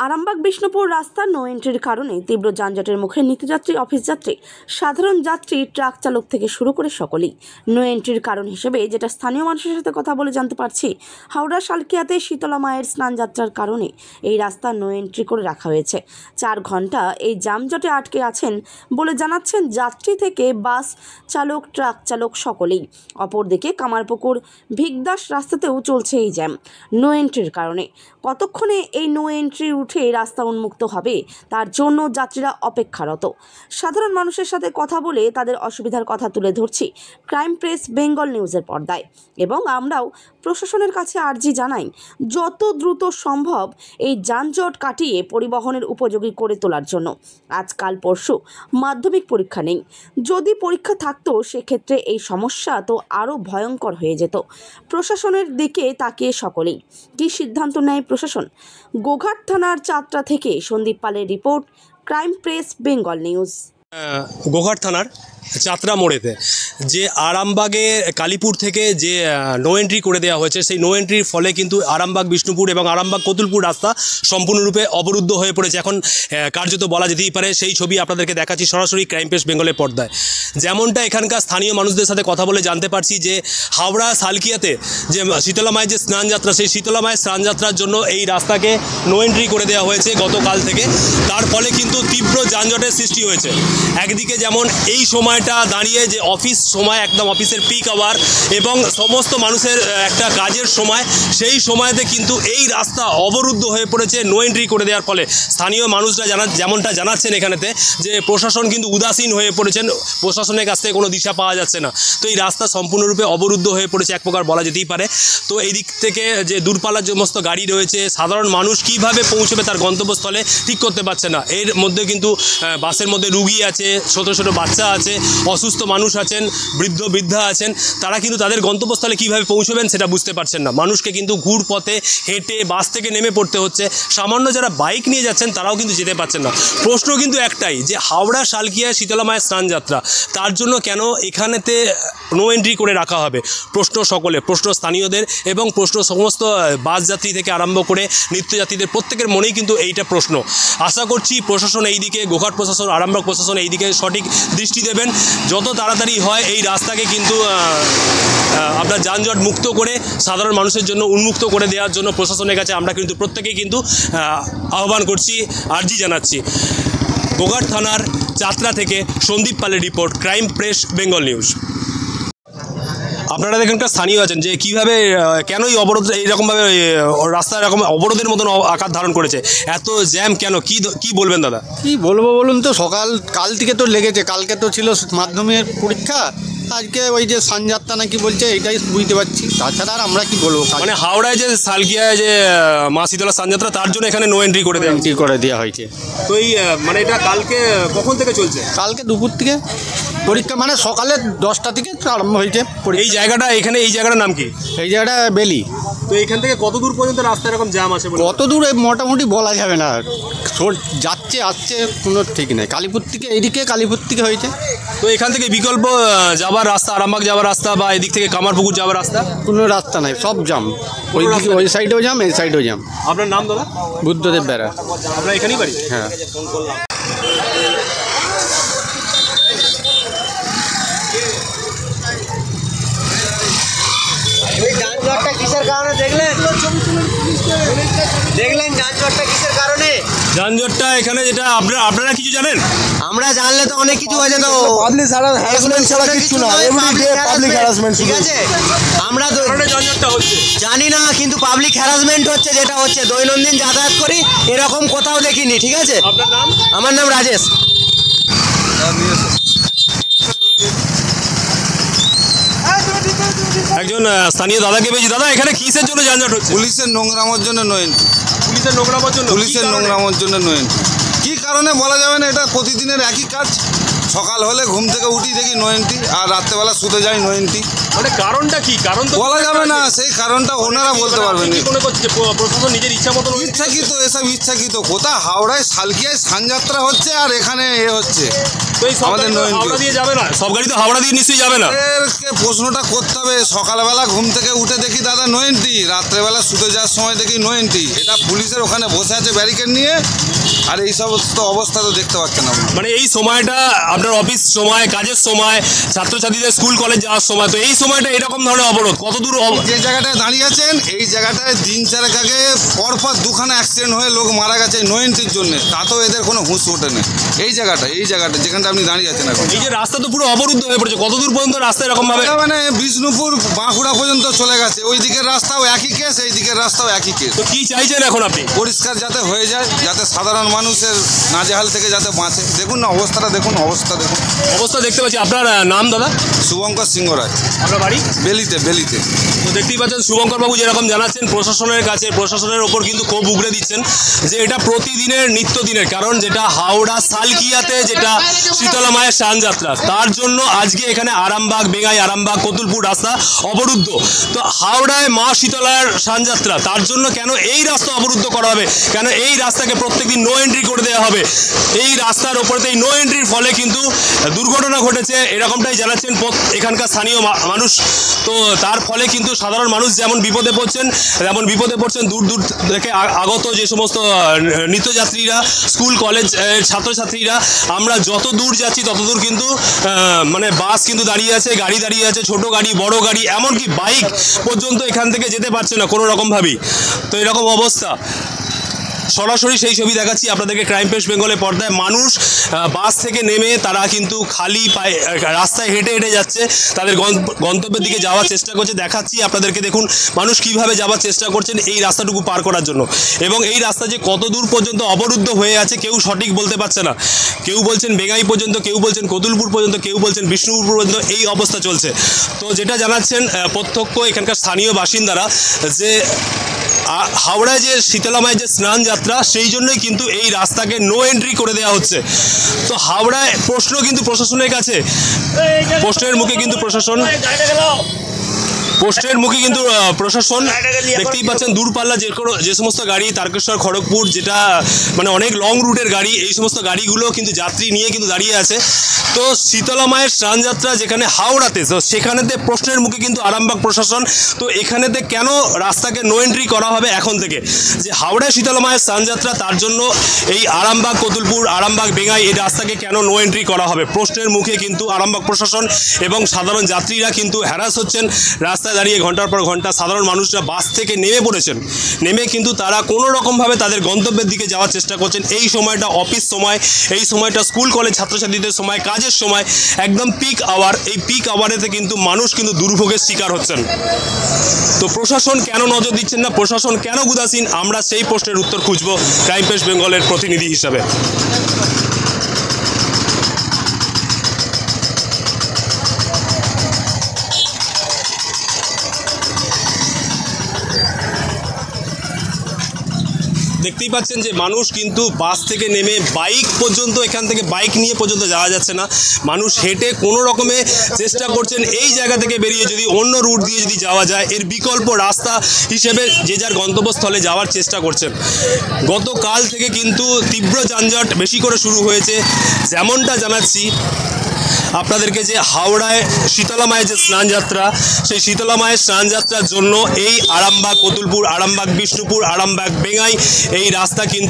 আরামবাগ বিষ্ণুপুর রাস্তা নো এন্ট্রির কারণে তীব্র যানজটের মুখে নিত্যযাত্রী, অফিস যাত্রী, সাধারণ যাত্রী, ট্রাক চালক থেকে শুরু করে সকলেই। নো এন্ট্রির কারণ হিসেবে যেটা স্থানীয় মানুষের সাথে কথা বলে জানতে পারছি, হাওড়া শালকিয়াতে শীতলা মায়ের স্নান যাত্রার কারণে এই রাস্তা নো এন্ট্রি করে রাখা হয়েছে। 4 ঘন্টা এই যানজটে আটকে আছেন বলে জানাচ্ছেন যাত্রী থেকে বাস চালক, ট্রাক চালক সকলেই। অপরদিকে কামারপুকুর ভিগদাস রাস্তাতেও চলছে এই জ্যাম নো এন্ট্রির কারণে। কতক্ষণে এই নো এন্ট্রি উঠে রাস্তা উন্মুক্ত হবে তার জন্য যাত্রীরা অপেক্ষারত। সাধারণ মানুষের সাথে কথা বলে তাদের অসুবিধার কথা তুলে ধরছি ক্রাইম প্রেস বেঙ্গল নিউজের পর্দায়, এবং আমরাও প্রশাসনের কাছে আর্জি জানাই যত দ্রুত সম্ভব এই যানজট কাটিয়ে পরিবহনের উপযোগী করে তোলার জন্য। আজকাল পরশু মাধ্যমিক পরীক্ষা নেই, যদি পরীক্ষা থাকতো সেক্ষেত্রে এই সমস্যা তো আরও ভয়ঙ্কর হয়ে যেত। প্রশাসনের দিকে তাকিয়ে সকলেই কী সিদ্ধান্ত নেয় প্রশাসন? গোঘাট থানার চাতরা থেকে সন্দীপ পালের report, crime press Bengal news. Goghat থানার চাতরা মোড়েতে যে আরামবাগে কালীপুর থেকে যে নো এন্ট্রি করে দেওয়া হয়েছে, সেই নো এন্ট্রির ফলে কিন্তু আরামবাগ বিষ্ণুপুর এবং আরামবাগ কতুলপুর রাস্তা সম্পূর্ণরূপে অবরুদ্ধ হয়ে পড়েছে। এখন কার্যত বলা যেতেই পারে সেই ছবি আপনাদেরকে দেখাচ্ছি সরাসরি ক্রাইম প্রেস বেঙ্গলের পর্দায়। যেমনটা এখানকার স্থানীয় মানুষদের সাথে কথা বলে জানতে পারছি যে হাওড়া শালকিয়াতে যে শীতলা মায়ের যে স্নানযাত্রা, সেই শীতলা মায়ের স্নানযাত্রার জন্য এই রাস্তাকে নো এন্ট্রি করে দেওয়া হয়েছে গতকাল থেকে। তার ফলে কিন্তু তীব্র যানজটের সৃষ্টি হয়েছে। একদিকে যেমন এই সময়টা দাঁড়িয়ে যে অফিস সময়, একদম অফিসের পিক আওয়ার এবং সমস্ত মানুষের একটা কাজের সময়, সেই সময়তে কিন্তু এই রাস্তা অবরুদ্ধ হয়ে পড়েছে নো এন্ট্রি করে দেওয়ার ফলে। স্থানীয় মানুষরা যেমনটা জানাচ্ছেন এখানেতে যে প্রশাসন কিন্তু উদাসীন হয়ে পড়েছেন, প্রশাসনের কাছ থেকে কোনো দিশা পাওয়া যাচ্ছে না। তো এই রাস্তা সম্পূর্ণরূপে অবরুদ্ধ হয়ে পড়েছে এক প্রকার বলা যেতেই পারে। তো এই দিক থেকে যে দূরপাল্লার সমস্ত গাড়ি রয়েছে, সাধারণ মানুষ কীভাবে পৌঁছবে তার গন্তব্যস্থলে ঠিক করতে পারছে না। এর মধ্যে কিন্তু বাসের মধ্যে রুগী আছে, ছোট ছোট বাচ্চা আছে, অসুস্থ মানুষ আছেন, বৃদ্ধা আছেন, তারা কিন্তু তাদের গন্তব্যস্থলে কীভাবে পৌঁছবেন সেটা বুঝতে পারছেন না। মানুষকে কিন্তু ঘুর পথে হেঁটে বাস থেকে নেমে পড়তে হচ্ছে। সামান্য যারা বাইক নিয়ে যাচ্ছেন তারাও কিন্তু যেতে পারছেন না। প্রশ্ন কিন্তু একটাই যে হাওড়া শালকিয়া শীতলা মায়ের স্নানযাত্রা, তার জন্য কেন এখানেতে নো এন্ট্রি করে রাখা হবে? প্রশ্ন সকলে, প্রশ্ন স্থানীয়দের এবং প্রশ্ন সমস্ত বাস যাত্রী থেকে আরম্ভ করে নিত্যযাত্রীদের প্রত্যেকের মনেই কিন্তু এইটা প্রশ্ন। আশা করছি প্রশাসন এই দিকে, গোঘাট প্রশাসন, আরামবাগ প্রশাসন এই দিকে সঠিক দৃষ্টি দেবেন। যত তাড়াতাড়ি হয় এই রাস্তাকে কিন্তু আপনার যানজট মুক্ত করে সাধারণ মানুষের জন্য উন্মুক্ত করে দেওয়ার জন্য প্রশাসনের কাছে আমরা কিন্তু প্রত্যেকেই কিন্তু আহ্বান করছি, আর্জি জানাচ্ছি। গোঘাট থানার চাতরা থেকে সন্দীপ পালের report, crime press Bengal news. আপনারা এখানকার স্থানীয় আছেন যে কীভাবে কেনই অবরোধ এইরকমভাবে রাস্তা এরকম অবরোধের মতন আকার ধারণ করেছে, এত জ্যাম কেন, কি বলবেন দাদা? কি বলবো বলুন তো, কাল থেকে তো লেগেছে। কালকে তো ছিল মাধ্যমিক পরীক্ষা, আজকে ওই যে স্নানযাত্রা নাকি বলছে, এইটাই বুঝতে পারছি। তাছাড়া আর আমরা কি বলবো? মানে হাওড়ায় যে শালকিয়ায় যে মা শীতলা স্নানযাত্রা, তার জন্য এখানে নো এন্ট্রি করে দেওয়া হয়েছে। তো এই মানে এটা কালকে কখন থেকে চলছে? কালকে দুপুর থেকে পরীক্ষা, মানে সকালে 10টা থেকে আরম্ভ হয়েছে। এই জায়গাটা, এখানে এই জায়গাটার নাম কি? এই জায়গাটা বেলি। তো এখান থেকে কত দূর পর্যন্ত রাস্তা এরকম জ্যাম আছে? কত দূর মোটামুটি বলা যাবে না, যাচ্ছে আসছে কোনো ঠিক নেই। কালীপুর থেকে এইদিকে, কালীপুর থেকে হয়েছে। তো এখান থেকে বিকল্প যাবার রাস্তা, আরামবাগ যাওয়ার রাস্তা বা এদিক থেকে কামারপুকুর যাওয়ার রাস্তা? কোনো রাস্তা নাই, সব জাম। ওই সাইডেও জাম, এই সাইডেও জাম। আপনার নাম দাদা? বুদ্ধদেব বেড়া। আপনার এখানেই বাড়ি? হ্যাঁ। যানজটটা কিসের কারণে দেখলেন যানজটটা কিসের কারণে? যানজটটা এখানে যেটা আপনারা কিছু জানেন? আমরা জানলে তো অনেক কিছু হয়ে যেত। পাবলিক হ্যারাসমেন্ট ছাড়া কিছু না, এভরিডে পাবলিক হ্যারাসমেন্ট। ঠিক আছে, আমরা তো যানজটটা হচ্ছে জানি না, কিন্তু পাবলিক হ্যারাসমেন্ট হচ্ছে, যেটা হচ্ছে দৈনন্দিন যাতায়াত করি, এরকম কোথাও দেখিনি। ঠিক আছে, আপনার নাম? আমার নাম রাজেশ। একজন স্থানীয় দাদাকে পেয়েছি। দাদা, এখানে কিসের জন্য যানজট হচ্ছে? পুলিশের নোংরামোর জন্য নো এন্ট্রি। পুলিশের নোংরামোর জন্য? পুলিশের নোংরামোর জন্য নো এন্ট্রি। কী কারণে বলা যাবে না, এটা প্রতিদিনের একই কাজ। সকাল হলে ঘুম থেকে উঠি দেখি নো এন্ট্রি, আর রাত্রেবেলা শুতে যাই নো এন্ট্রি। মানে কারণটা কি? কারণ তো বলা যাবে না, সেই কারণটা ওনারা বলতে পারবেন। কি মনে করছে প্রশাসন নিজের ইচ্ছা মতো? ইচ্ছাকৃত, এসব ইচ্ছাকৃত। কোথা হাওড়ায় সালকিয়ায় সানযাত্রা হচ্ছে আর এখানে হচ্ছে তো এই আমাদের নো এন্ট্রি। হাওড়া দিয়ে যাবে না, সব গাড়ি তো হাওড়া দিয়ে নিশ্চয়ই যাবে না। এরকে প্রশ্নটা করতে হবে। সকালবেলা ঘুম থেকে উঠে দেখি দাদা নো এন্ট্রি, রাত্রেবেলা শুতে যাওয়ার সময় দেখি নো এন্ট্রি। এটা পুলিশের ওখানে বসে আছে ব্যারিকেড নিয়ে, আর এই সমস্ত অবস্থা তো দেখতে পাচ্ছেন আপনি। মানে এই সময়টা আপনার অফিস সময়, কাজের সময়, ছাত্রছাত্রীদের স্কুল কলেজ যাওয়ার সময়, তো এই সময়টা এরকম ধরনের অবরোধ কত দূর? যে জায়গাটায় দাঁড়িয়ে আছেন এই জায়গাটায় দিন চারেক আগে পরপর দুখানা অ্যাক্সিডেন্ট হয়ে লোক মারা গেছে নো এন্ট্রির জন্য, তাতেও এদের কোনো হুঁশ ওঠেনি। এই জায়গাটা যেখানটা আপনি দাঁড়িয়ে আছেন এখন, এই যে রাস্তা তো পুরো অবরুদ্ধ হয়ে পড়েছে, কত দূর পর্যন্ত রাস্তা এরকম ভাবে? মানে বিষ্ণুপুর বাঁকুড়া পর্যন্ত চলে গেছে। ওই দিকের রাস্তাও একই কেস, এই দিকের রাস্তাও একই কেস। তো কি চাইছেন এখন আপনি? পরিষ্কার যাতে হয়ে যায়, যাতে সাধারণ মানুষের নাজেহাল থেকে যাতে বাঁচে। দেখুন না অবস্থাটা, দেখুন অবস্থা, দেখুন অবস্থা দেখতে পাচ্ছি। আপনার নাম দাদা? শুভঙ্কর সিংহ রায়। আপনার বাড়ি? বেলিতে। তো দেখতেই পাচ্ছেন শুভঙ্কর বাবু যেরকম জানাচ্ছেন প্রশাসনের কাছে, প্রশাসনের ওপর কিন্তু ক্ষোভ উগড়ে দিচ্ছেন যে এটা প্রতিদিনের নিত্যদিনের কারণ, যেটা হাওড়া সালকিয়াতে যেটা শীতলা মায়ের স্নানযাত্রা, তার জন্য আজকে এখানে আরামবাগ, বেঙ্গাই, আরামবাগ, কতুলপুর রাস্তা অবরুদ্ধ। তো হাওড়ায় মা শীতলার স্নানযাত্রা, তার জন্য কেন এই রাস্তা অবরুদ্ধ করা হবে? কেন এই রাস্তাকে প্রত্যেকদিন নো এন্ট্রি করে দেওয়া হবে? এই রাস্তার ওপরতে এই নো এন্ট্রির ফলে কিন্তু দুর্ঘটনা ঘটেছে, এরকমটাই জানাচ্ছেন এখানকার স্থানীয় মানুষ। তো তার ফলে কিন্তু সাধারণ মানুষ যেমন বিপদে পড়ছেন দূর দূর থেকে আগত যে সমস্ত নিত্যযাত্রীরা, স্কুল কলেজ ছাত্রছাত্রীরা। আমরা যত দূর যাচ্ছি তত দূর কিন্তু মানে বাস কিন্তু দাঁড়িয়ে আছে, গাড়ি দাঁড়িয়ে আছে, ছোট গাড়ি, বড় গাড়ি, এমনকি বাইক পর্যন্ত এখান থেকে যেতে পারছে না কোনো রকমভাবেই। তো এরকম অবস্থা, সরাসরি সেই ছবি দেখাচ্ছি আপনাদেরকে ক্রাইম পেশ বেঙ্গলের পর্দায়। মানুষ বাস থেকে নেমে তারা কিন্তু খালি পায়ে রাস্তায় হেঁটে হেঁটে যাচ্ছে, তাদের গন্তব্যের দিকে যাওয়ার চেষ্টা করছে। দেখাচ্ছি আপনাদেরকে, দেখুন মানুষ কিভাবে যাওয়ার চেষ্টা করছেন এই রাস্তাটুকু পার করার জন্য। এবং এই রাস্তা যে কত দূর পর্যন্ত অবরুদ্ধ হয়ে আছে কেউ সঠিক বলতে পারছে না। কেউ বলছেন বেঙ্গাই পর্যন্ত, কেউ বলছেন কতুলপুর পর্যন্ত, কেউ বলছেন বিষ্ণুপুর পর্যন্ত এই অবস্থা চলছে। তো যেটা জানাচ্ছেন প্রত্যক্ষ এখানকার স্থানীয় বাসিন্দারা, যে হাওড়ায় যে শীতলা মায়ের যে স্নান যাত্রা, সেই জন্যই কিন্তু এই রাস্তাকে নো এন্ট্রি করে দেওয়া হচ্ছে। তো হাওড়ায় প্রশ্ন কিন্তু প্রশাসনের কাছে, প্রশ্নের মুখে কিন্তু প্রশাসন দেখতেই পাচ্ছেন দূরপাল্লা যে সমস্ত গাড়ি, তারকেশ্বর, খড়গপুর, যেটা মানে অনেক লং রুটের গাড়ি, এই সমস্ত গাড়িগুলো কিন্তু যাত্রী নিয়ে কিন্তু দাঁড়িয়ে আছে। তো শীতলা মায়ের স্নানযাত্রা যেখানে হাওড়াতে, তো সেখানেতে প্রশ্নের মুখে কিন্তু আরামবাগ প্রশাসন। তো এখানেতে কেন রাস্তাকে নো এন্ট্রি করা হবে এখন থেকে? যে হাওড়ায় শীতলা মায়ের স্নানযাত্রা, তার জন্য এই আরামবাগ, কতুলপুর, আরামবাগ, বেঙ্গাই এই রাস্তাকে কেন নো এন্ট্রি করা হবে? প্রশ্নের মুখে কিন্তু আরামবাগ প্রশাসন এবং সাধারণ যাত্রীরা কিন্তু হ্যারাস হচ্ছেন। রাস্তায় দাঁড়িয়ে ঘন্টার পর ঘন্টা সাধারণ মানুষরা বাস থেকে নেমে পড়েছেন, নেমে কিন্তু তারা কোনো রকমভাবে তাদের গন্তব্যের দিকে যাওয়ার চেষ্টা করছেন। এই সময়টা অফিস সময়, এই সময়টা স্কুল কলেজ ছাত্রছাত্রীদের সময়, কাজের সময়, একদম পিক আওয়ার। এই পিক আওয়ারেতে কিন্তু মানুষ কিন্তু দুর্ভোগের শিকার হচ্ছেন। তো প্রশাসন কেন নজর দিচ্ছেন না, প্রশাসন কেন উদাসীন, আমরা সেই প্রশ্নের উত্তর খুঁজব ক্রাইম পেশ বেঙ্গলের প্রতিনিধি হিসাবে। দেখতেই পাচ্ছেন যে মানুষ কিন্তু বাস থেকে নেমে বাইক পর্যন্ত, এখান থেকে বাইক নিয়ে পর্যন্ত যাওয়া যাচ্ছে না, মানুষ হেঁটে কোনো রকমে চেষ্টা করছেন এই জায়গা থেকে বেরিয়ে যদি অন্য রুট দিয়ে যদি যাওয়া যায়, এর বিকল্প রাস্তা হিসেবে যে যার গন্তব্যস্থলে যাওয়ার চেষ্টা করছেন। গতকাল থেকে কিন্তু তীব্র যানজট বেশি করে শুরু হয়েছে। যেমনটা জানাচ্ছি আপনাদেরকে, যে হাওড়ায় শীতলা মায়ের যে স্নানযাত্রা, সেই শীতলা মায়ের স্নানযাত্রার জন্য এই আরামবাগ, কতুলপুর, আরামবাগ, বিষ্ণুপুর, আরামবাগ, বেঙ্গাই এই রাস্তা কিন্তু